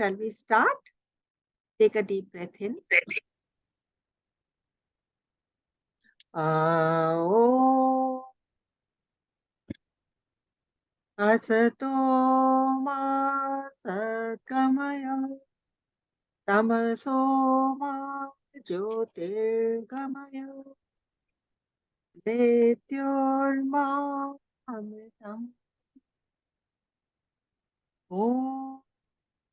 shall we start? Take a deep breath in. Ao asato ma satgamaya tamaso ma jyotirgamaya mrityorma amritam. Om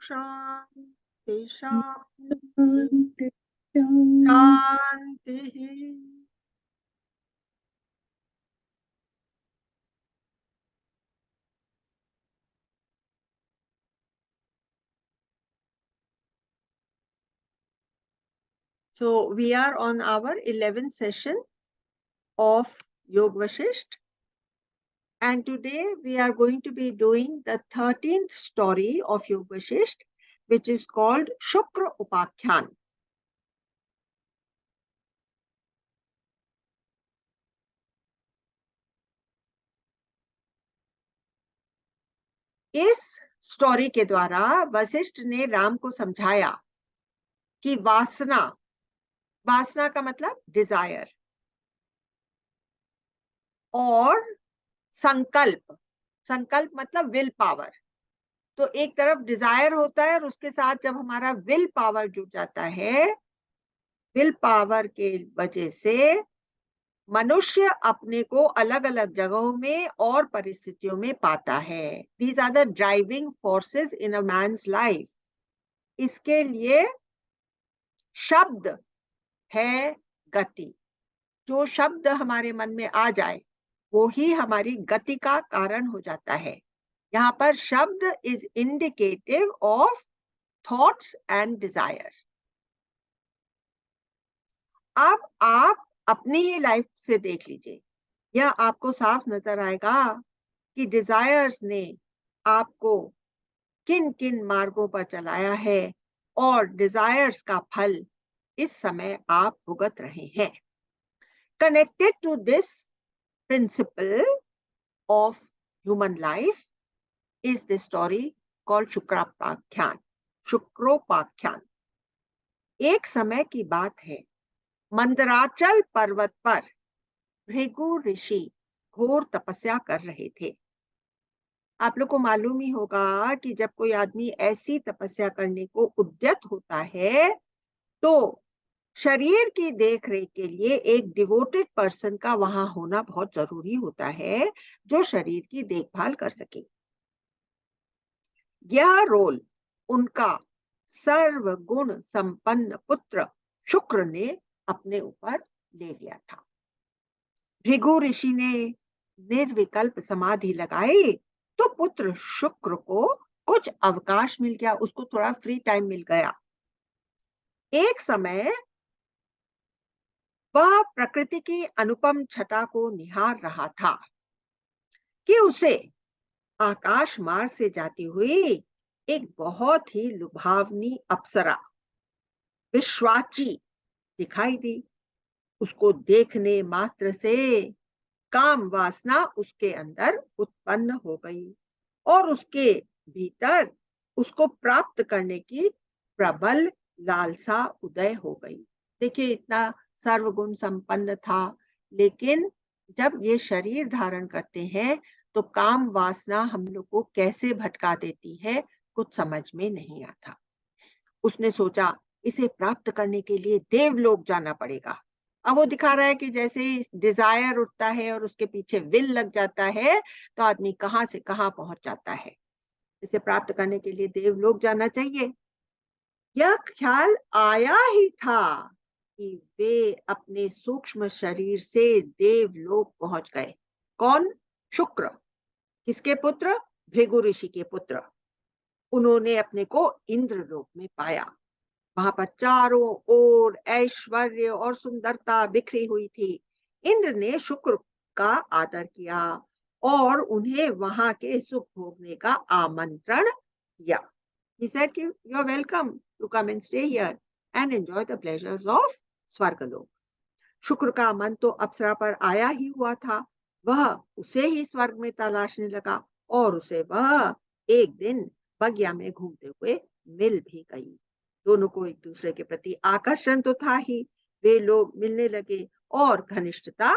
Shanti Shanti Shanti. So we are on our 11th session of Yog Vashisht, and today we are going to be doing the 13th story of Yog Vashisht, which is called Shukra Upakhyan. इस story के द्वारा वशिष्ठ ने राम को समझाया कि वासना का मतलब डिजायर, और संकल्प मतलब विल पावर। तो एक तरफ डिजायर होता है और उसके साथ जब हमारा विल पावर जुड़ जाता है, विल पावर के वजह से मनुष्य अपने को अलग अलग जगहों में और परिस्थितियों में पाता है। These are the driving forces in a man's life. इसके लिए शब्द है गति। जो शब्द हमारे मन में आ जाए वो ही हमारी गति का कारण हो जाता है। यहाँ पर शब्द is indicative of thoughts and desire. अब आप अपनी ही लाइफ से देख लीजिए, यह आपको साफ नजर आएगा कि डिजायर्स ने आपको किन किन मार्गों पर चलाया है, और डिजायर्स का फल इस समय आप भुगत रहे हैं। Connected to this principle of human life is the story called शुक्रोपाख्यान। एक समय की बात है, मंदराचल पर्वत पर भृगु ऋषि घोर तपस्या कर रहे थे। आप लोग को मालूम ही होगा कि जब कोई आदमी ऐसी तपस्या करने को उद्यत होता है तो शरीर की देखरेख के लिए एक डिवोटेड पर्सन का वहां होना बहुत जरूरी होता है, जो शरीर की देखभाल कर सके। यह रोल उनका सर्वगुण संपन्न पुत्र शुक्र ने अपने ऊपर ले लिया था। भृगु ऋषि ने निर्विकल्प समाधि लगाई तो पुत्र शुक्र को कुछ अवकाश मिल गया, उसको थोड़ा फ्री टाइम मिल गया। एक समय वह प्रकृति की अनुपम छटा को निहार रहा था कि उसे आकाश मार्ग से जाती हुई एक बहुत ही लुभावनी अप्सरा विश्वाची दिखाई दी। उसको देखने मात्र से काम वासना उसके अंदर उत्पन्न हो गई और उसके भीतर उसको प्राप्त करने की प्रबल लालसा उदय हो गई। देखिए, इतना सर्वगुण संपन्न था, लेकिन जब ये शरीर धारण करते हैं तो काम वासना हम लोग को कैसे भटका देती है, कुछ समझ में नहीं आता। उसने सोचा इसे प्राप्त करने के लिए देवलोक जाना पड़ेगा। अब वो दिखा रहा है कि जैसे ही डिजायर उठता है और उसके पीछे विल लग जाता है तो आदमी कहां से कहां पहुंच जाता है। इसे प्राप्त करने के लिए देवलोक जाना चाहिए। यह ख्याल आया ही था कि वे अपने सूक्ष्म शरीर से देवलोक पहुंच गए। कौन? शुक्र। किसके पुत्र? भृगु ऋषि के पुत्र। उन्होंने अपने को इंद्रलोक में पाया। वहां पर चारों ओर ऐश्वर्य और सुंदरता बिखरी हुई थी। इंद्र ने शुक्र का आदर किया और उन्हें वहां के सुख भोगने का आमंत्रण दिया। He said, "You are welcome to come and stay here and enjoy the pleasures of स्वर्गलोक." शुक्र का मन तो अप्सरा पर आया ही हुआ था। वह उसे ही स्वर्ग में तलाशने लगा और उसे वह एक दिन बगिया में घूमते हुए मिल भी गई। दोनों को एक दूसरे के प्रति आकर्षण तो था ही, वे लोग मिलने लगे और घनिष्ठता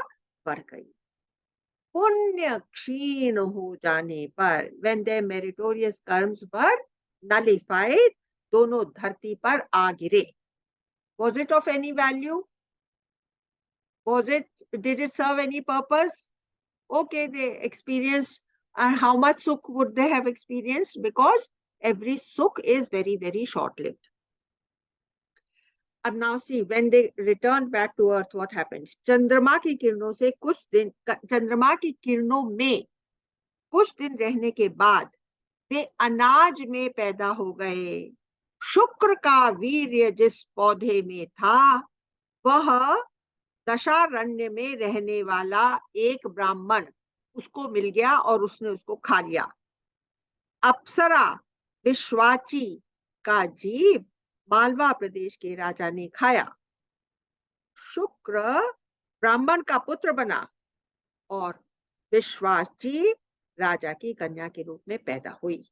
बढ़ गई। पुण्य क्षीण हो जाने पर, when their meritorious karmas were nullified, दोनों धरती पर आ गिरे। Was it of any value? Was it, did it serve any purpose? Okay, they experienced, and how much sukh would they have experienced? Because every sukh is very, very short lived. अब now see, when they returned back to earth, what happened? चंद्रमा की किरणों से कुछ दिन, चंद्रमा की किरणों में कुछ दिन रहने के बाद वे अनाज में पैदा हो गए। शुक्र का वीर्य जिस पौधे में था, वह दशारण्य में रहने वाला एक ब्राह्मण उसको मिल गया और उसने उसको खा लिया। अप्सरा विश्वाची का जीव मालवा प्रदेश के राजा ने खाया। शुक्र ब्राह्मण का पुत्र बना और विश्वाची राजा की कन्या के रूप में पैदा हुई।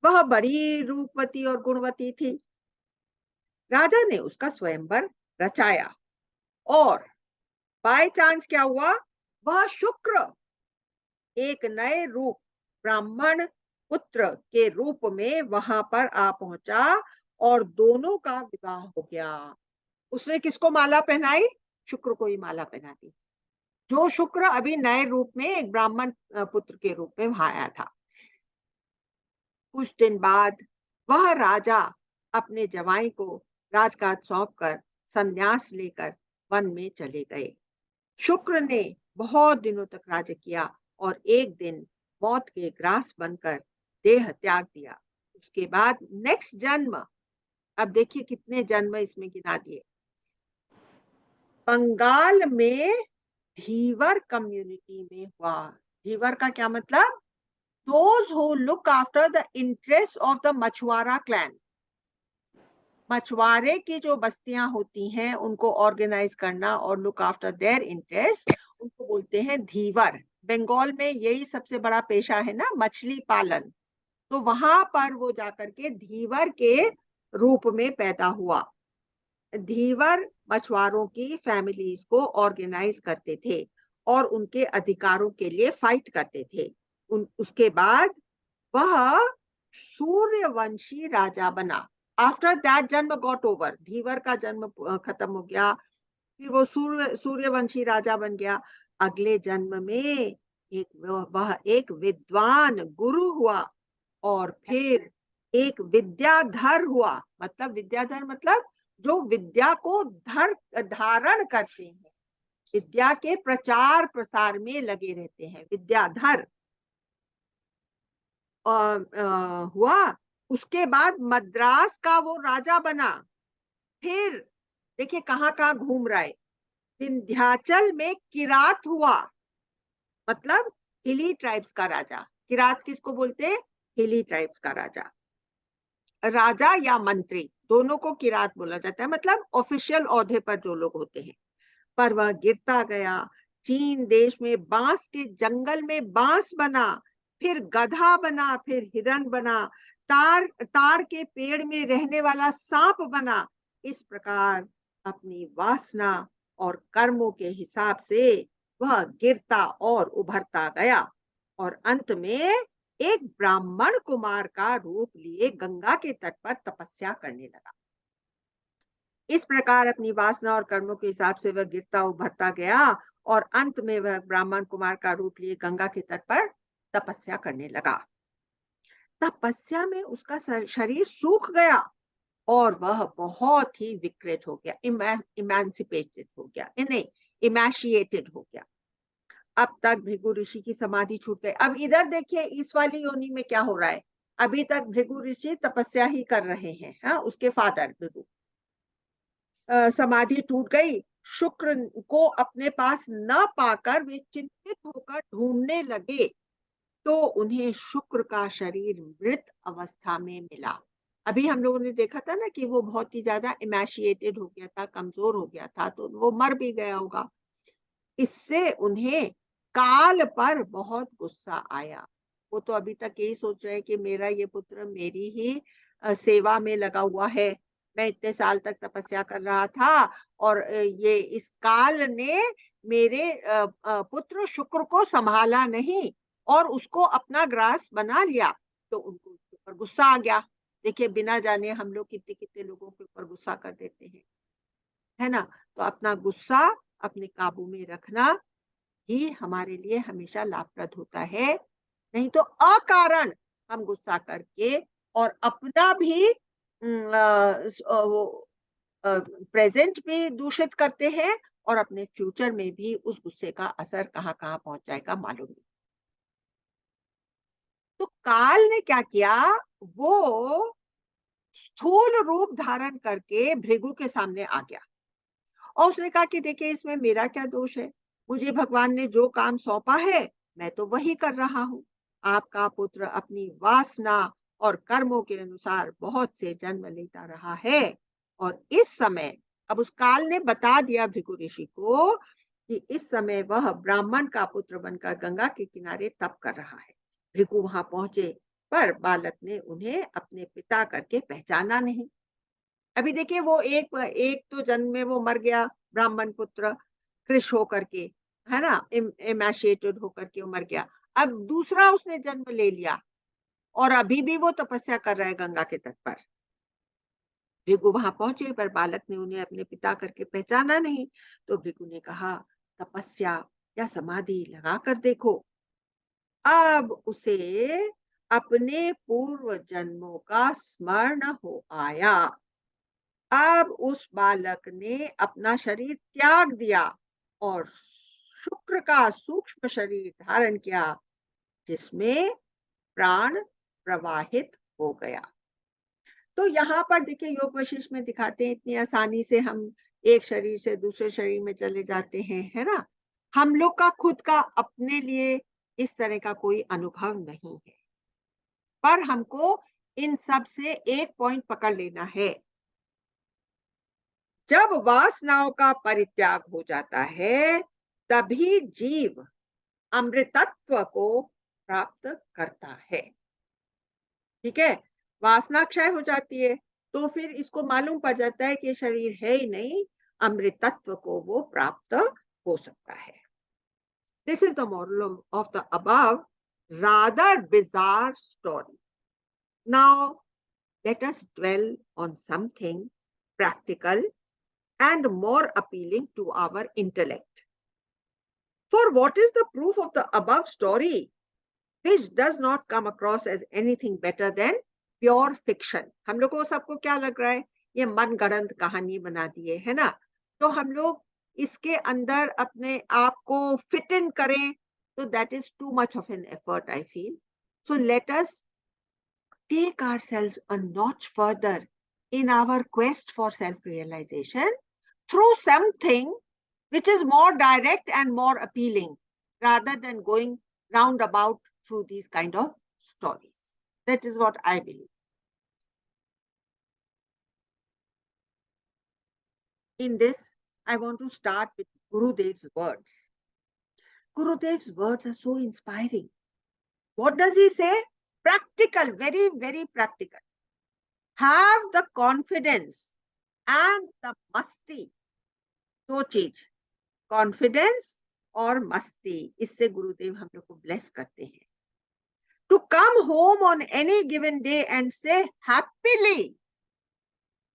वह बड़ी रूपवती और गुणवती थी। राजा ने उसका स्वयंवर रचाया और बाय चांस क्या हुआ, वह शुक्र एक नए रूप ब्राह्मण पुत्र के रूप में वहां पर आ पहुंचा और दोनों का विवाह हो गया। उसने किसको माला पहनाई? शुक्र को ही माला पहना दी, जो शुक्र अभी नए रूप में एक ब्राह्मण पुत्र के रूप में वहां आया था। कुछ दिन बाद वह राजा अपने जवाई को राजकाज सौंपकर संन्यास लेकर वन में चले गए। शुक्र ने बहुत दिनों तक राज्य किया और एक दिन मौत के ग्रास बनकर देह त्याग दिया। उसके बाद नेक्स्ट जन्म, अब देखिए कितने जन्म इसमें गिना दिए। बंगाल में धीवर कम्युनिटी में हुआ। धीवर का क्या मतलब? Those who look after the interests of the मछुआरा क्लैन। मछुआरे की जो बस्तियां होती हैं उनको ऑर्गेनाइज करना और लुक आफ्टर देयर इंटरेस्ट, उनको बोलते हैं धीवर। बंगाल में यही सबसे बड़ा पेशा है ना, मछली पालन। तो वहां पर वो जाकर के धीवर के रूप में पैदा हुआ। धीवर मछुआरों की फैमिलीज को ऑर्गेनाइज करते थे और उनके अधिकारों के लिए फाइट करते थे। उसके बाद वह सूर्यवंशी राजा बना। आफ्टर दैट जन्म गॉट ओवर, धीवर का जन्म खत्म हो गया, फिर वो सूर्यवंशी राजा बन गया। अगले जन्म में वह एक विद्वान गुरु हुआ और फिर एक विद्याधर हुआ। मतलब विद्याधर मतलब जो विद्या को धारण करते हैं, विद्या के प्रचार प्रसार में लगे रहते हैं, विद्याधर हुआ। उसके बाद मद्रास का वो राजा बना। फिर देखिए कहाँ कहाँ घूम रहा है। विंध्याचल में किरात हुआ, मतलब हिली ट्राइब्स का राजा। किरात किसको बोलते हैं? हिली ट्राइब्स का राजा। राजा या मंत्री दोनों को किरात बोला जाता है, मतलब ऑफिशियल ओहदे पर जो लोग होते हैं। पर वह गिरता गया। चीन देश में बांस के जंगल में बांस बना, फिर गधा बना, फिर हिरण बना, ताड़ के पेड़ में रहने वाला सांप बना। इस प्रकार अपनी वासना और कर्मों के हिसाब से वह गिरता और उभरता गया और अंत में एक ब्राह्मण कुमार का रूप लिए गंगा के तट पर तपस्या करने लगा। इस प्रकार अपनी वासना और कर्मों के हिसाब से वह गिरता उभरता गया और अंत में वह ब्राह्मण कुमार का रूप लिए गंगा के तट पर तपस्या करने लगा। तपस्या में उसका शरीर सूख गया और वह बहुत ही विकृत हो गया, इमेंसिपेटेड हो गया, नहीं इमेशिएटेड हो गया। अब तक भृगु ऋषि की समाधि छूट गई। अब इधर देखिए इस वाली योनि में क्या हो रहा है। अभी तक भृगु ऋषि तपस्या ही कर रहे हैं, हाँ, उसके फादर भृगु। समाधि टूट गई। शुक्र को अपने पास न पाकर वे चिंतित होकर ढूंढने लगे, तो उन्हें शुक्र का शरीर मृत अवस्था में मिला। अभी हम लोगों ने देखा था ना कि वो बहुत ही ज्यादा इमेशिएटेड हो गया था, कमजोर हो गया था, तो वो मर भी गया होगा। इससे उन्हें काल पर बहुत गुस्सा आया। वो तो अभी तक यही सोच रहे हैं कि मेरा ये पुत्र मेरी ही सेवा में लगा हुआ है। मैं इतने साल तक तपस्या कर रहा था और ये इस काल ने मेरे पुत्र शुक्र को संभाला नहीं और उसको अपना ग्रास बना लिया। तो उनको उसके ऊपर गुस्सा आ गया। देखिए, बिना जाने हम लोग कितने-कितने लोगों के ऊपर गुस्सा कर देते हैं, है ना? तो अपना गुस्सा अपने काबू में रखना ही हमारे लिए हमेशा लाभप्रद होता है। नहीं तो अकारण हम गुस्सा करके और अपना भी वो प्रेजेंट भी दूषित करते हैं और अपने फ्यूचर में भी उस गुस्से का असर कहाँ-कहाँ पहुँच जाएगा मालूम नहीं। तो काल ने क्या किया, वो स्थूल रूप धारण करके भृगु के सामने आ गया और उसने कहा कि देखिए, इसमें मेरा क्या दोष है? मुझे भगवान ने जो काम सौंपा है, मैं तो वही कर रहा हूँ। आपका पुत्र अपनी वासना और कर्मों के अनुसार बहुत से जन्म लेता रहा है और इस समय अब उस काल ने बता दिया भृगु ऋषि को कि इस समय वह ब्राह्मण का पुत्र बनकर गंगा के किनारे तप कर रहा है। भृगु वहां पहुंचे पर बालक ने उन्हें अपने पिता करके पहचाना नहीं। अभी देखिए, वो एक एक तो जन्म में वो मर गया, ब्राह्मण पुत्र कृश होकर के, है ना? एमाशिएटेड होकर के वो मर गया। अब दूसरा उसने जन्म ले लिया और अभी भी वो तपस्या कर रहा है गंगा के तट पर। भृगु वहां पहुंचे पर बालक ने उन्हें अपने पिता करके पहचाना नहीं। तो भृगु ने कहा, तपस्या या समाधि लगा कर देखो। अब उसे अपने पूर्व जन्मों का स्मरण हो आया। अब उस बालक ने अपना शरीर त्याग दिया और शुक्र का सूक्ष्म शरीर धारण किया, जिसमें प्राण प्रवाहित हो गया। तो यहाँ पर देखिए, योग वशिष्ठ में दिखाते हैं इतनी आसानी से हम एक शरीर से दूसरे शरीर में चले जाते हैं, है ना? हम लोग का खुद का अपने लिए इस तरह का कोई अनुभव नहीं है, पर हमको इन सब से एक पॉइंट पकड़ लेना है। जब वासनाओं का परित्याग हो जाता है, तभी जीव अमृतत्व को प्राप्त करता है। ठीक है? वासना क्षय हो जाती है, तो फिर इसको मालूम पड़ जाता है कि ये शरीर है ही नहीं, अमृतत्व को वो प्राप्त हो सकता है। This is the moral of the above rather bizarre story. Now, let us dwell on something practical and more appealing to our intellect. For what is the proof of the above story, which does not come across as anything better than pure fiction? हम लोग को सबको क्या लग रहा है? ये मनगढ़ंत कहानी बना दिए, है ना? तो हम लोग इसके अंदर अपने आप को फिट इन करें, तो that is too much of an effort, I feel. So let us take ourselves a notch further in our quest for self realization through something which is more direct and more appealing rather than going roundabout through these kind of stories. That is what I believe. In this, I want to start with Gurudev's words. Gurudev's words are so inspiring. What does he say? Practical, very, very practical. Have the confidence and the masti, दो चीज, confidence और मस्ती, इससे गुरुदेव हम लोग को bless करते हैं. To come home on any given day and say happily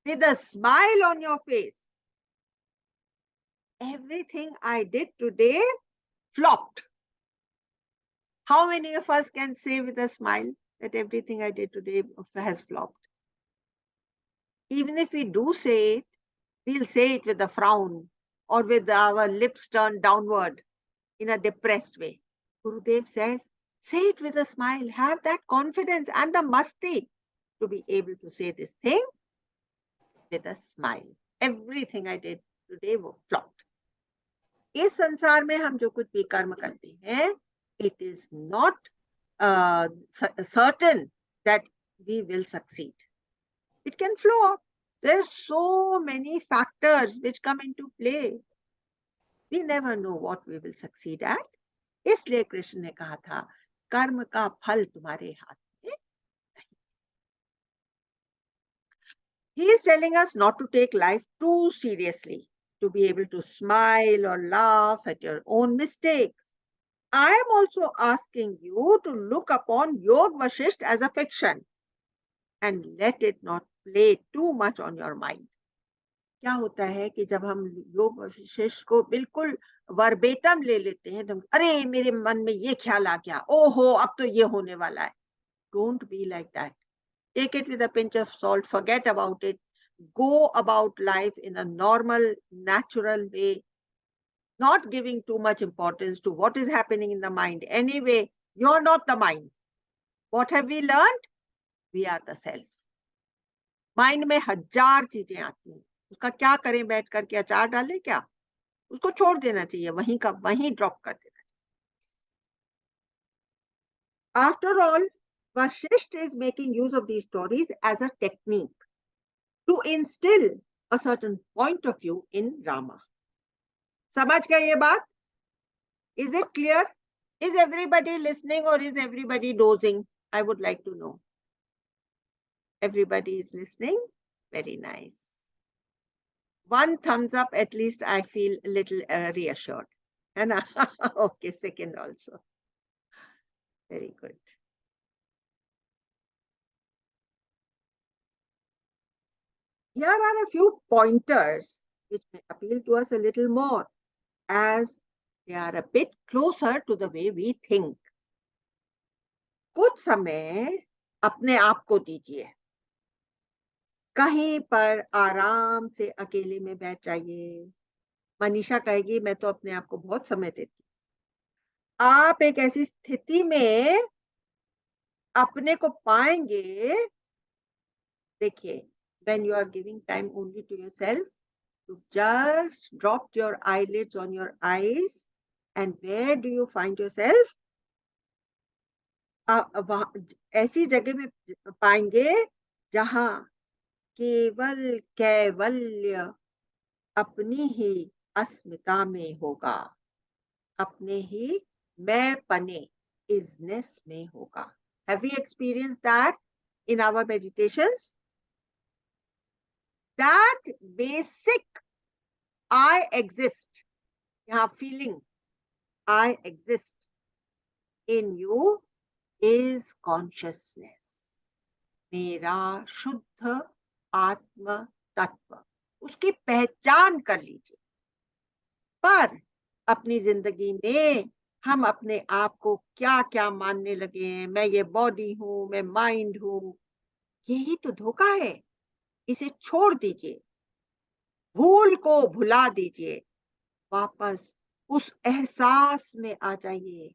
with a smile on your face, everything I did today flopped. How many of us can say with a smile that everything I did today has flopped? Even if we do say it, we'll say it with a frown or with our lips turned downward in a depressed way. Gurudev says, say it with a smile, have that confidence and the masti to be able to say this thing with a smile. Everything I did today was flopped. इस संसार में हम जो कुछ भी कर्म करते हैं, it is not certain that we will succeed. It can flop. There are so many factors which come into play. We never know what we will succeed at. इसलिए कृष्ण ने कहा था, कर्म का फल तुम्हारे हाथ में नहीं. He is telling us not to take life too seriously, to be able to smile or laugh at your own mistakes. I am also asking you to look upon Yog Vashisht as a fiction and let it not play too much on your mind. क्या होता है कि जब हम योग वशिष्ठ को बिल्कुल verbatim ले लेते हैं, तो अरे मेरे मन में ये ख्याल आ गया, ओहो अब तो ये होने वाला है. Don't be like that. Take it with a pinch of salt, forget about it, go about life in a normal, natural way, not giving too much importance to what is happening in the mind. Anyway, you're not the mind. What have we learned? We are the self. Mind में हजार चीजें आती हैं, उसका क्या करें, बैठ करके अचार डालें क्या? उसको छोड़ देना चाहिए, वहीं का वहीं ड्रॉप कर देना चाहिए. After all, Vashisht is making use of these stories as a technique to instill a certain point of view in Rama. समझ गए ये बात? Is it clear? Is everybody listening or is everybody dozing? I would like to know. Everybody is listening? Very nice. One thumbs up, at least I feel a little reassured. है ना? Okay, second also. Very good. Here are a few pointers which may appeal to us a little more, as they are a bit closer to the way we think. कुछ समय अपने आप को दीजिए. कहीं पर आराम से अकेले में बैठ जाइए. मनीषा कहेगी मैं तो अपने आप को बहुत समय देती हूँ. आप एक ऐसी स्थिति में अपने को पाएंगे. देखिए, when you are giving time only to yourself, you just dropped your eyelids on your eyes, and where do you find yourself? ऐसी जगह में पाएंगे जहां केवल कैवल्य अपनी ही अस्मिता में होगा, अपने ही मैं पने इजनेस में होगा. Have we experienced that in our meditations? That basic I exist, यहाँ feeling I exist in you is consciousness. मेरा शुद्ध आत्म तत्व, उसकी पहचान कर लीजिए. पर अपनी जिंदगी में हम अपने आप को क्या क्या मानने लगे हैं. मैं ये बॉडी हूं, मैं माइंड हूं. यही तो धोखा है. इसे छोड़ दीजिए, भूल को भुला दीजिए. वापस उस एहसास में आ जाइए,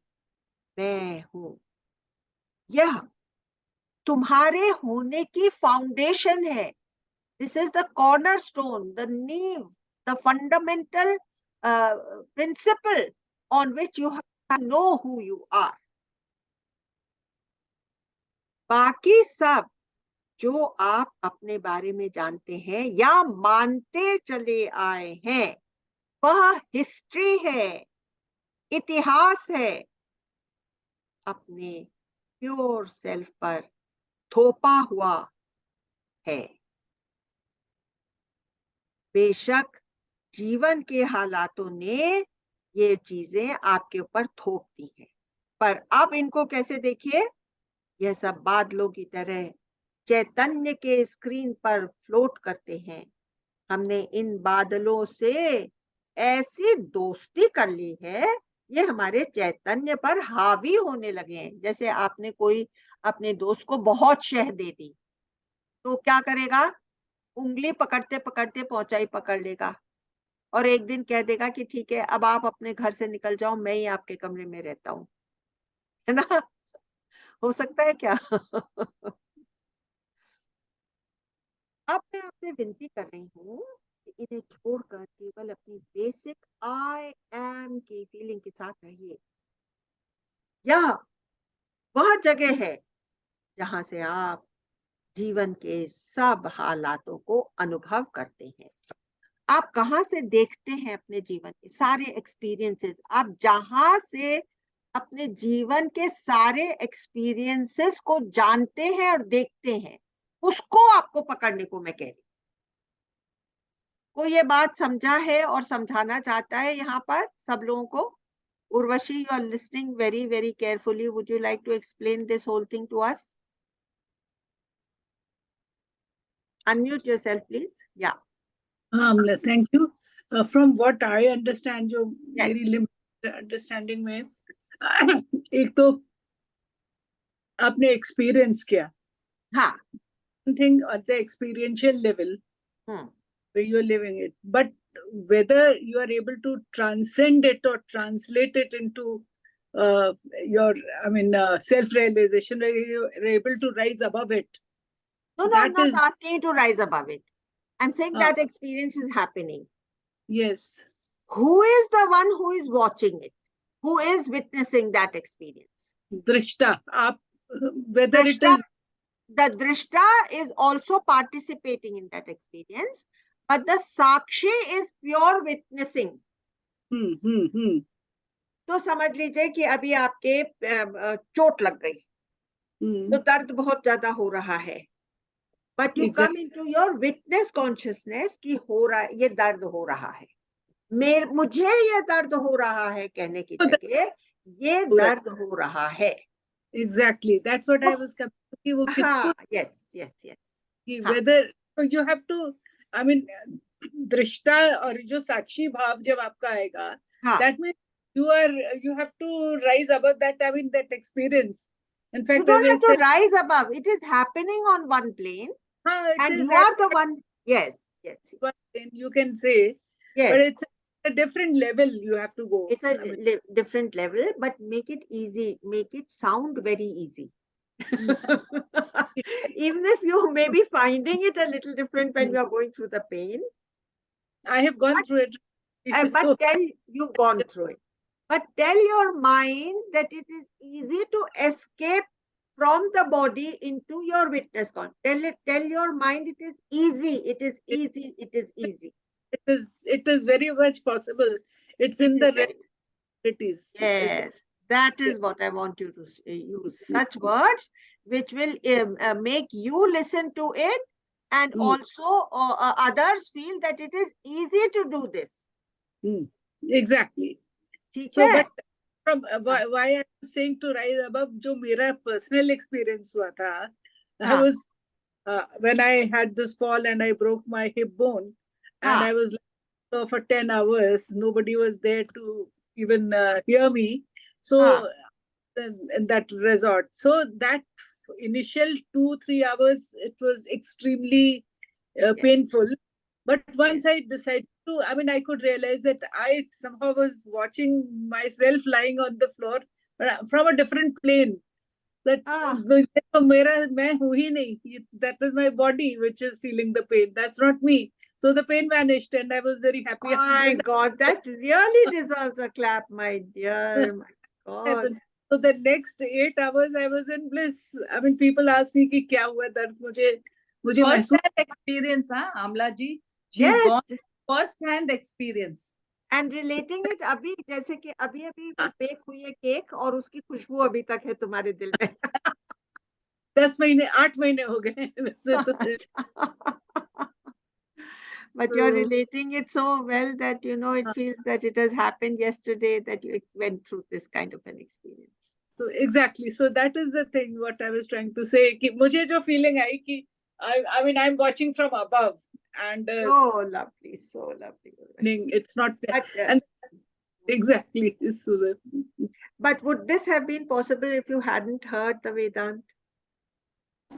मैं हूं. यह तुम्हारे होने की फाउंडेशन है. This is the cornerstone, the नीव, the fundamental principle on which you know who you are. बाकी सब जो आप अपने बारे में जानते हैं या मानते चले आए हैं, वह हिस्ट्री है, इतिहास है, अपने प्योर सेल्फ पर थोपा हुआ है. बेशक जीवन के हालातों ने ये चीजें आपके ऊपर थोप दी हैं, पर अब इनको कैसे देखिए, यह सब बादलों की तरह चैतन्य के स्क्रीन पर फ्लोट करते हैं. हमने इन बादलों से ऐसी दोस्ती कर ली है, ये हमारे चैतन्य पर हावी होने लगे हैं. जैसे आपने कोई अपने दोस्त को बहुत शह दे दी, तो क्या करेगा? उंगली पकड़ते पकड़ते पहुंचाई पकड़ लेगा और एक दिन कह देगा कि ठीक है, अब आप अपने घर से निकल जाओ, मैं ही आपके कमरे में रहता हूँ. है ना? हो सकता है क्या? अब मैं आपसे विनती कर रही हूँ कि इन्हें छोड़कर केवल अपनी बेसिक आई एम की फीलिंग के साथ रहिए. यह वह जगह है जहां से आप जीवन के सब हालातों को अनुभव करते हैं. आप कहाँ से देखते हैं अपने जीवन के सारे एक्सपीरियंसेस? आप जहां से अपने जीवन के सारे एक्सपीरियंसेस को जानते हैं और देखते हैं, उसको आपको पकड़ने को मैं कह रही हूं. कोई ये बात समझा है और समझाना चाहता है यहाँ पर सब लोगों को? Urvashi, you are listening very, very carefully. Would you like to explain this whole thing to us? Unmute yourself, please. Yeah. Thank you. From what I understand, जो Yes. मेरी limited understanding में एक तो आपने experience किया. हाँ. Something at the experiential level where you are living it, but whether you are able to transcend it or translate it into your, self-realization, where you are able to rise above it. No, I'm not asking you to rise above it. I'm saying that experience is happening. Yes. Who is the one who is watching it? Who is witnessing that experience? Drishta. Whether Drishta, it is... The Drishta is also participating in that experience, but the Sakshi is pure witnessing. तो समझ लीजिए कि अभी आपके चोट लग गई, तो दर्द बहुत ज्यादा हो रहा है, but you come into your witness consciousness कि हो रहा, ये दर्द हो रहा है, मुझे ये दर्द हो रहा है कहने की जगह ये दर्द हो रहा है. Exactly, that's what I was coming to. वो किसको? Yes. Whether you have to, I mean, दृष्टा और जो साक्षी भाव जब आपका आएगा, that means you have to rise above that. I mean, that experience. In fact, you don't have to rise above. It is happening on one plane, and you are the one. Yes. One plane, you can say. Yes. But it's a different level you have to go. It's a different level, but make it easy. Make it sound very easy. Even if you may be finding it a little different when you are going through the pain. I have gone through it. But you've gone through it. But tell your mind that it is easy to escape from the body into your witness con. Tell your mind it is easy. It is easy. It is easy. It is very much possible. It's in the realities. Yes, that is what I want you to use. Such words which will make you listen to it, and also others feel that it is easy to do this. Exactly. So, but from why I was saying to rise above, जो मेरा personal experience हुआ था, I was when I had this fall and I broke my hip bone, and I was for 10 hours. Nobody was there to even hear me. So in that resort, so that initial 2-3 hours, it was extremely painful. But once I decided to, I mean, I could realize that I somehow was watching myself lying on the floor from a different plane. That that is my body which is feeling the pain. That's not me. So the pain vanished, and I was very happy. Oh my God, that really deserves a clap, my dear. My God. So the next 8 hours, I was in bliss. I mean, people ask me कि क्या हुआ दर्द मुझे first-hand experience, Amla ji. She's gone first-hand experience. And relating it अभी जैसे कि अभी bake हुई है केक और उसकी खुशबू अभी तक है तुम्हारे दिल में. 8 महीने हो गए वैसे तो. But you're relating it so well that it feels that it has happened yesterday, that you went through this kind of an experience. So exactly. So that is the thing what I was trying to say. कि मुझे जो feeling आई कि I mean I'm watching from above and so lovely. It's not and exactly. So but would this have been possible if you hadn't heard the Vedant?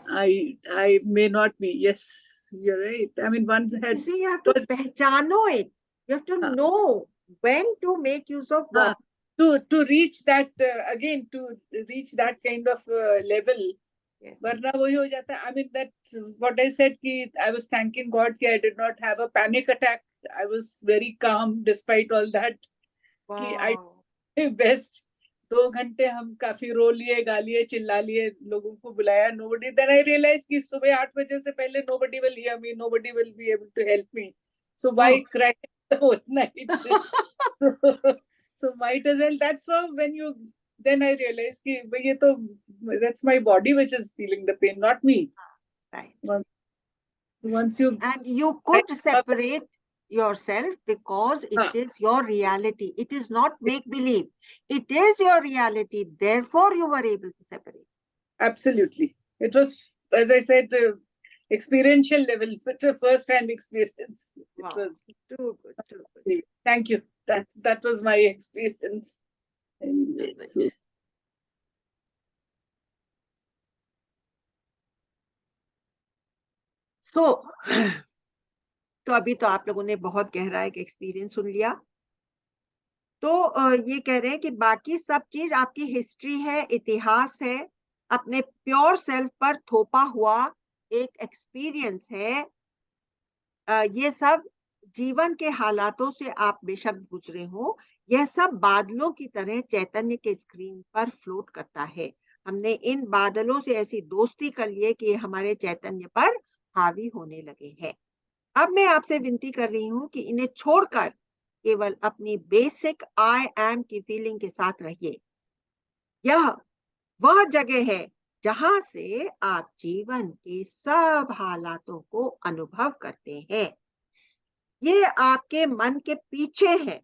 I may not be. Yes, you're right. I mean, one's head. You see, you have to pehchano it. You have to know when to make use of what. To reach that again, to reach that kind of level. Yes. वरना वही हो जाता है. I mean, that's what I said कि I was thanking God कि I did not have a panic attack. I was very calm despite all that. Wow. कि I did best. 2 घंटे हम काफी रो लिए, गा लिए, चिल्ला लिए, लोगों को बुलाया. Nobody. Then I realized कि सुबह 8 बजे से पहले nobody will hear me, nobody will be able to help me. So why cry the whole night? So might as well. That's how then I realized कि that's my body which is feeling the pain, not me. Right. Once you and you could separate yourself because it हाँ. is your reality. It is not make believe. It is your reality. Therefore, you were able to separate. Absolutely. It was, as I said, experiential level, first hand experience. Wow. It was Too good, too good. Thank you. That was my experience. Anyway, Good. so So, तो अभी तो आप लोगों ने बहुत गहरा एक experience सुन लिया। तो ये कह रहे हैं कि बाकी सब चीज आपकी हिस्ट्री है, इतिहास है, अपने प्योर सेल्फ पर थोपा हुआ एक एक्सपीरियंस है। ये सब जीवन के हालातों से आप बेशक गुजरे हो, यह सब बादलों की तरह चैतन्य के स्क्रीन पर फ्लोट करता है। हमने इन बादलों से ऐसी दोस्ती कर ली है कि ये हमारे चैतन्य पर हावी होने लगे हैं। अब मैं आपसे विनती कर रही हूँ कि इन्हें छोड़कर केवल अपनी बेसिक आई एम की फीलिंग के साथ रहिए। यह वह जगह है जहां से आप जीवन के सब हालातों को अनुभव करते हैं। ये आपके मन के पीछे है,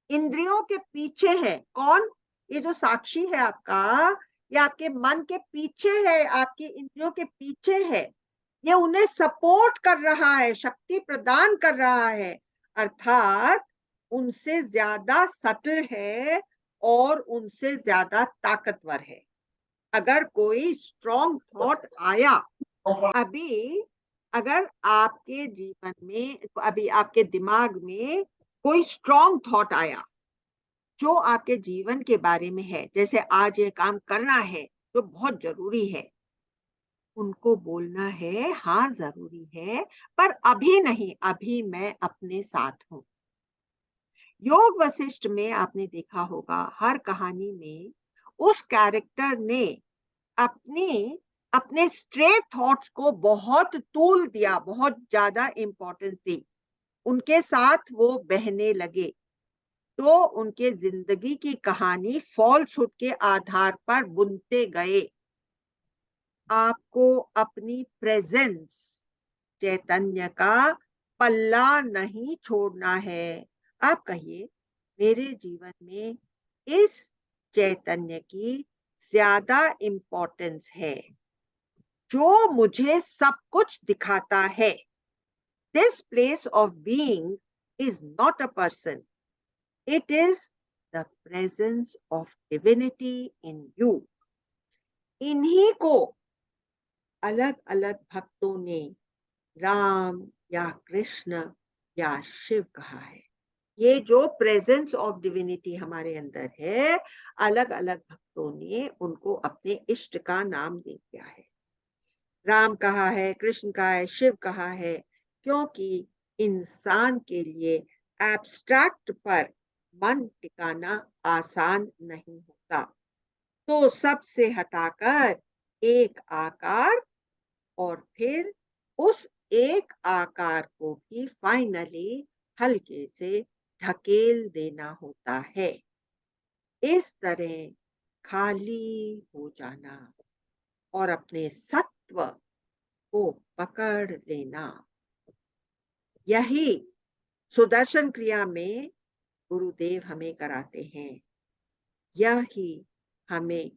इंद्रियों के पीछे है। कौन? ये जो साक्षी है आपका, ये आपके मन के पीछे है, आपकी इंद्रियों के पीछे है। ये उन्हें सपोर्ट कर रहा है, शक्ति प्रदान कर रहा है, अर्थात उनसे ज्यादा सटल है और उनसे ज्यादा ताकतवर है। अगर कोई स्ट्रॉन्ग थॉट आया अभी, अगर आपके जीवन में, अभी आपके दिमाग में कोई स्ट्रॉन्ग थॉट आया जो आपके जीवन के बारे में है, जैसे आज ये काम करना है तो बहुत जरूरी है, उनको बोलना है हाँ जरूरी है, पर अभी नहीं, अभी मैं अपने साथ हूँ। योग वशिष्ठ में आपने देखा होगा, हर कहानी में उस कैरेक्टर ने अपने स्ट्रेट थॉट्स को बहुत तूल दिया, बहुत ज्यादा इंपॉर्टेंस दी, उनके साथ वो बहने लगे। तो उनके जिंदगी की कहानी फॉल्सहुड के आधार पर बुनते गए। आपको अपनी प्रेजेंस, चैतन्य का पल्ला नहीं छोड़ना है। आप कहिए, मेरे जीवन में इस चैतन्य की ज्यादा इंपॉर्टेंस है जो मुझे सब कुछ दिखाता है। This place of being is not a person. It is the presence of divinity in you. इन्हीं को अलग अलग भक्तों ने राम या कृष्ण या शिव कहा है। ये जो प्रेजेंस ऑफ डिविनिटी हमारे अंदर है, अलग अलग भक्तों ने उनको अपने इष्ट का नाम दे दिया है। राम कहा है, कृष्ण कहा है, शिव कहा है, क्योंकि इंसान के लिए एब्स्ट्रैक्ट पर मन टिकाना आसान नहीं होता। तो सबसे हटाकर एक आकार, और फिर उस एक आकार को भी फाइनली हल्के से ढकेल देना होता है। इस तरह खाली हो जाना और अपने सत्व को पकड़ लेना, यही सुदर्शन क्रिया में गुरुदेव हमें कराते हैं। यही हमें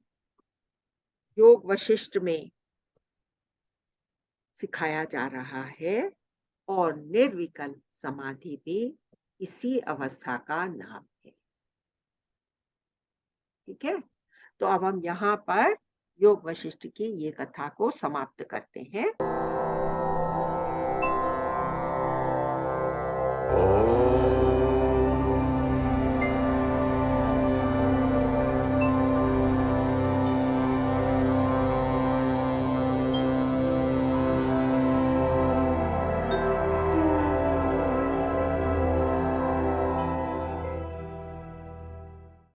योग वशिष्ठ में सिखाया जा रहा है, और निर्विकल्प समाधि भी इसी अवस्था का नाम है। ठीक है, तो अब हम यहाँ पर योग वशिष्ठ की ये कथा को समाप्त करते हैं।